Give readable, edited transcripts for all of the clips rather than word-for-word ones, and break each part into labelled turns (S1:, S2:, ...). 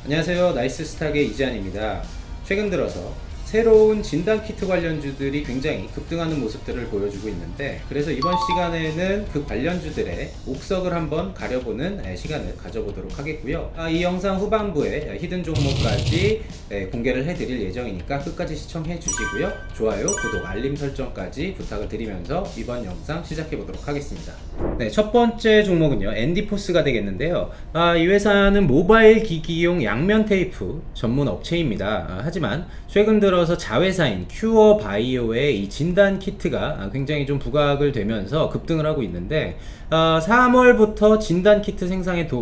S1: 안녕하세요. 나이스스탁의 이재한입니다. 최근 들어서 새로운 진단키트 관련주들이 굉장히 급등하는 모습들을 보여주고 있는데, 그래서 이번 시간에는 그 관련주들의 옥석을 한번 가려보는 시간을 가져보도록 하겠고요. 이 영상 후반부에 히든 종목까지 공개를 해드릴 예정이니까 끝까지 시청해 주시고요. 좋아요, 구독, 알림 설정까지 부탁을 드리면서 이번 영상 시작해 보도록 하겠습니다. 네, 첫 번째 종목은요, 앤디포스가 되겠는데요. 이 회사는 모바일 기기용 양면 테이프 전문 업체입니다. 하지만 최근 들어서 자회사인 큐어바이오의 이 진단 키트가 굉장히 좀 부각을 되면서 급등을 하고 있는데, 3월부터 진단 키트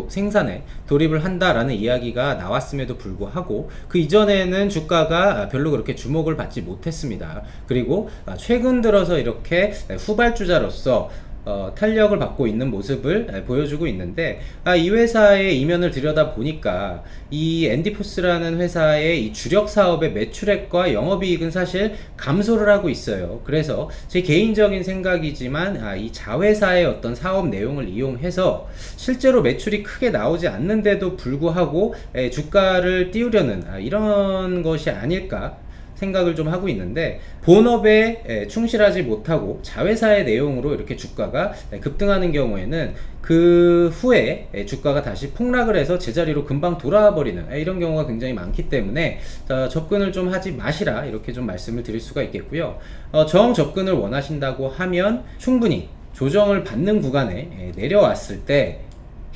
S1: 생산에 돌입을 한다라는 이야기가 나왔음에도 불구하고 그 이전에는 주가가 별로 그렇게 주목을 받지 못했습니다. 그리고 최근 들어서 이렇게 후발주자로서 탄력을 받고 있는 모습을 보여주고 있는데, 이 회사의 이면을 들여다 보니까 이 앤디포스라는 회사의 이 주력 사업의 매출액과 영업이익은 사실 감소를 하고 있어요. 그래서 제 개인적인 생각이지만 이 자회사의 어떤 사업 내용을 이용해서 실제로 매출이 크게 나오지 않는데도 불구하고 주가를 띄우려는 이런 것이 아닐까 생각을 좀 하고 있는데, 본업에 충실하지 못하고 자회사의 내용으로 이렇게 주가가 급등하는 경우에는 그 후에 주가가 다시 폭락을 해서 제자리로 금방 돌아와 버리는 이런 경우가 굉장히 많기 때문에 접근을 좀 하지 마시라, 이렇게 좀 말씀을 드릴 수가 있겠고요. 정 접근을 원하신다고 하면 충분히 조정을 받는 구간에 내려왔을 때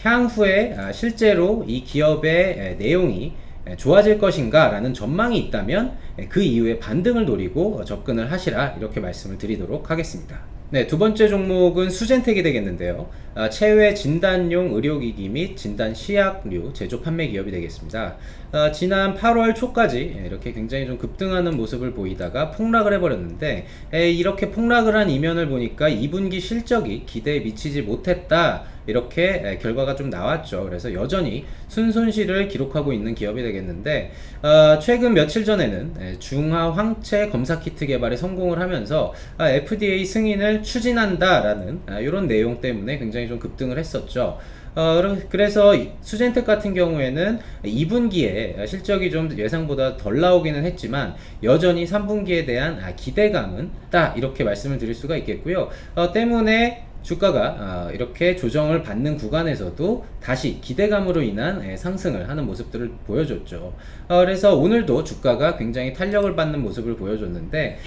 S1: 향후에 실제로 이 기업의 내용이 좋아질 것인가 라는 전망이 있다면 그 이후에 반등을 노리고 접근을 하시라, 이렇게 말씀을 드리도록 하겠습니다. 네, 두 번째 종목은 수젠텍이 되겠는데요. 체외 진단용 의료기기 및 진단 시약류 제조 판매 기업이 되겠습니다. 지난 8월 초까지 이렇게 굉장히 좀 급등하는 모습을 보이다가 폭락을 해버렸는데, 이렇게 폭락을 한 이면을 보니까 2분기 실적이 기대에 미치지 못했다, 이렇게 결과가 좀 나왔죠. 그래서 여전히 순손실을 기록하고 있는 기업이 되겠는데, 최근 며칠 전에는 중화 황체 검사 키트 개발에 성공을 하면서 FDA 승인을 추진한다라는 이런 내용 때문에 굉장히 좀 급등을 했었죠. 그래서 수젠텍 같은 경우에는 2분기에 실적이 좀 예상보다 덜 나오기는 했지만 여전히 3분기에 대한 기대감은 있다, 이렇게 말씀을 드릴 수가 있겠고요. 때문에 주가가 이렇게 조정을 받는 구간에서도 다시 기대감으로 인한 상승을 하는 모습들을 보여줬죠. 그래서 오늘도 주가가 굉장히 탄력을 받는 모습을 보여줬는데,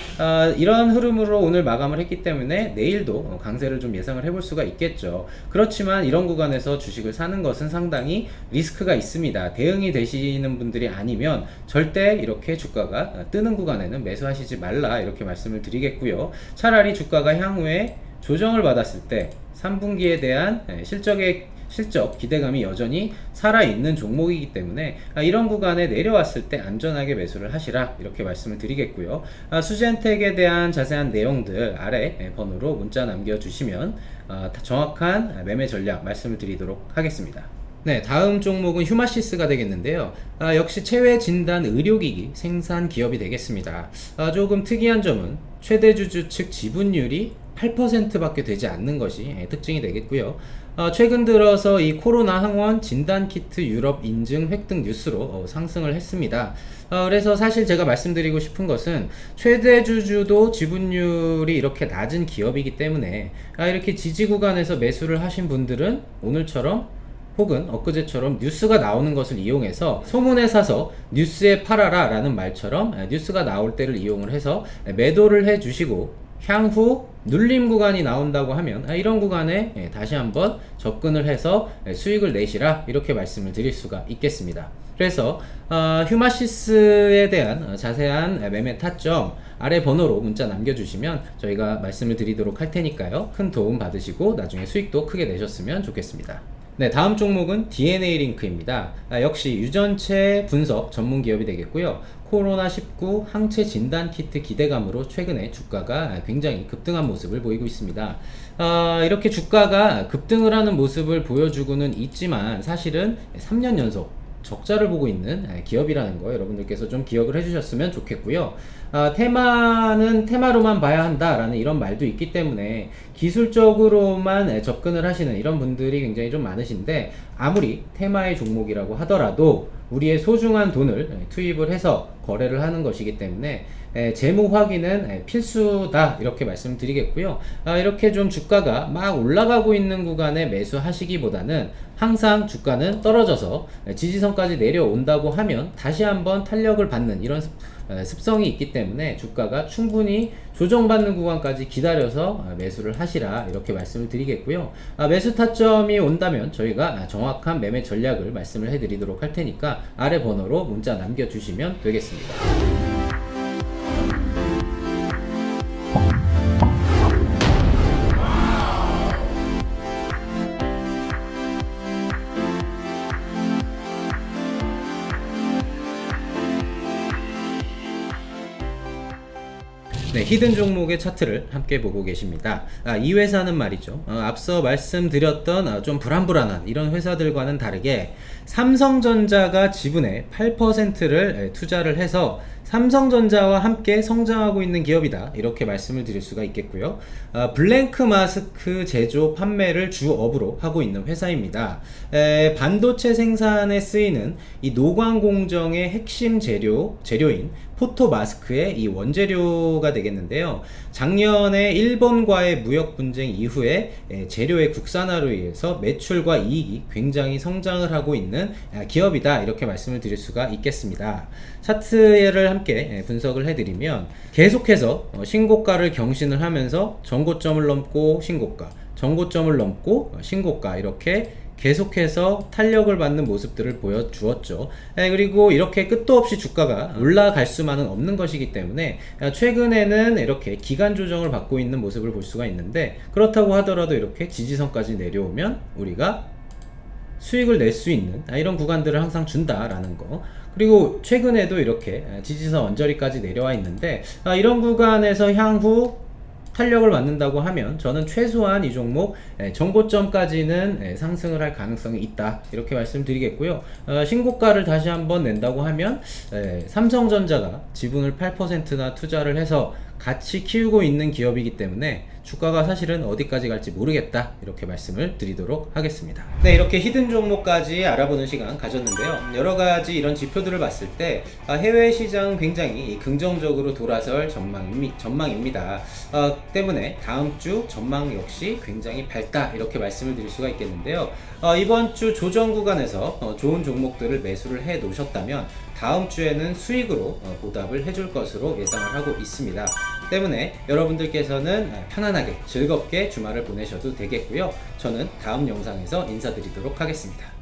S1: 이런 흐름으로 오늘 마감을 했기 때문에 내일도 강세를 좀 예상을 해볼 수가 있겠죠. 그렇지만 이런 구간에서 주식을 사는 것은 상당히 리스크가 있습니다. 대응이 되시는 분들이 아니면 절대 이렇게 주가가 뜨는 구간에는 매수하시지 말라, 이렇게 말씀을 드리겠고요. 차라리 주가가 향후에 조정을 받았을 때 3분기에 대한 실적 기대감이 여전히 살아있는 종목이기 때문에 이런 구간에 내려왔을 때 안전하게 매수를 하시라, 이렇게 말씀을 드리겠고요. 수젠텍에 대한 자세한 내용들 아래 번호로 문자 남겨주시면 정확한 매매 전략 말씀을 드리도록 하겠습니다. 네, 다음 종목은 휴마시스가 되겠는데요. 역시 체외 진단 의료기기 생산 기업이 되겠습니다. 조금 특이한 점은 최대 주주 측 지분율이 8% 밖에 되지 않는 것이 특징이 되겠고요. 최근 들어서 이 코로나 항원 진단키트 유럽 인증 획득 뉴스로 상승을 했습니다. 그래서 사실 제가 말씀드리고 싶은 것은 최대 주주도 지분율이 이렇게 낮은 기업이기 때문에 이렇게 지지 구간에서 매수를 하신 분들은 오늘처럼 혹은 엊그제처럼 뉴스가 나오는 것을 이용해서 소문에 사서 뉴스에 팔아라 라는 말처럼 뉴스가 나올 때를 이용을 해서 매도를 해 주시고, 향후 눌림 구간이 나온다고 하면 이런 구간에 다시 한번 접근을 해서 수익을 내시라, 이렇게 말씀을 드릴 수가 있겠습니다. 그래서 휴마시스에 대한 자세한 매매 타점 아래 번호로 문자 남겨주시면 저희가 말씀을 드리도록 할 테니까요. 큰 도움 받으시고 나중에 수익도 크게 내셨으면 좋겠습니다. 네, 다음 종목은 DNA 링크입니다. 역시 유전체 분석 전문 기업이 되겠고요. 코로나19 항체 진단 키트 기대감으로 최근에 주가가 굉장히 급등한 모습을 보이고 있습니다. 이렇게 주가가 급등을 하는 모습을 보여주고는 있지만 사실은 3년 연속 적자를 보고 있는 기업이라는 거 여러분들께서 좀 기억을 해주셨으면 좋겠고요. 테마는 테마로만 봐야 한다라는 이런 말도 있기 때문에 기술적으로만 접근을 하시는 이런 분들이 굉장히 좀 많으신데, 아무리 테마의 종목이라고 하더라도 우리의 소중한 돈을 투입을 해서 거래를 하는 것이기 때문에 재무 확인은 필수다 이렇게 말씀드리겠고요. 이렇게 좀 주가가 막 올라가고 있는 구간에 매수하시기보다는 항상 주가는 떨어져서 지지선까지 내려온다고 하면 다시 한번 탄력을 받는 이런 습성이 있기 때문에 주가가 충분히 조정받는 구간까지 기다려서 매수를 하시라 이렇게 말씀을 드리겠고요. 매수 타점이 온다면 저희가 정확한 매매 전략을 말씀을 해드리도록 할 테니까 아래 번호로 문자 남겨주시면 되겠습니다. 네, 히든 종목의 차트를 함께 보고 계십니다. 이 회사는 말이죠. 앞서 말씀드렸던 좀 불안불안한 이런 회사들과는 다르게 삼성전자가 지분의 8%를 투자를 해서 삼성전자와 함께 성장하고 있는 기업이다 이렇게 말씀을 드릴 수가 있겠고요. 블랭크 마스크 제조 판매를 주업으로 하고 있는 회사입니다. 반도체 생산에 쓰이는 이 노광 공정의 핵심 재료인 포토 마스크의 이 원재료가 되겠는데요. 작년에 일본과의 무역 분쟁 이후에 재료의 국산화로 인해서 매출과 이익이 굉장히 성장을 하고 있는 기업이다 이렇게 말씀을 드릴 수가 있겠습니다. 차트를 함께 분석을 해드리면 계속해서 신고가를 경신을 하면서 전고점을 넘고 신고가, 전고점을 넘고 신고가 이렇게 계속해서 탄력을 받는 모습들을 보여주었죠. 그리고 이렇게 끝도 없이 주가가 올라갈 수만은 없는 것이기 때문에 최근에는 이렇게 기간 조정을 받고 있는 모습을 볼 수가 있는데, 그렇다고 하더라도 이렇게 지지선까지 내려오면 우리가 수익을 낼 수 있는 이런 구간들을 항상 준다라는 거. 그리고 최근에도 이렇게 지지선 언저리까지 내려와 있는데 이런 구간에서 향후 탄력을 받는다고 하면 저는 최소한 이 종목 전고점까지는 상승을 할 가능성이 있다 이렇게 말씀드리겠고요. 신고가를 다시 한번 낸다고 하면 삼성전자가 지분을 8%나 투자를 해서 같이 키우고 있는 기업이기 때문에 주가가 사실은 어디까지 갈지 모르겠다 이렇게 말씀을 드리도록 하겠습니다. 네, 이렇게 히든 종목까지 알아보는 시간 가졌는데요. 여러가지 이런 지표들을 봤을 때 해외 시장 굉장히 긍정적으로 돌아설 전망입니다. 때문에 다음 주 전망 역시 굉장히 밝다 이렇게 말씀을 드릴 수가 있겠는데요. 이번 주 조정 구간에서 좋은 종목들을 매수를 해 놓으셨다면 다음 주에는 수익으로 보답을 해줄 것으로 예상을 하고 있습니다. 때문에 여러분들께서는 편안하게 즐겁게 주말을 보내셔도 되겠고요. 저는 다음 영상에서 인사드리도록 하겠습니다.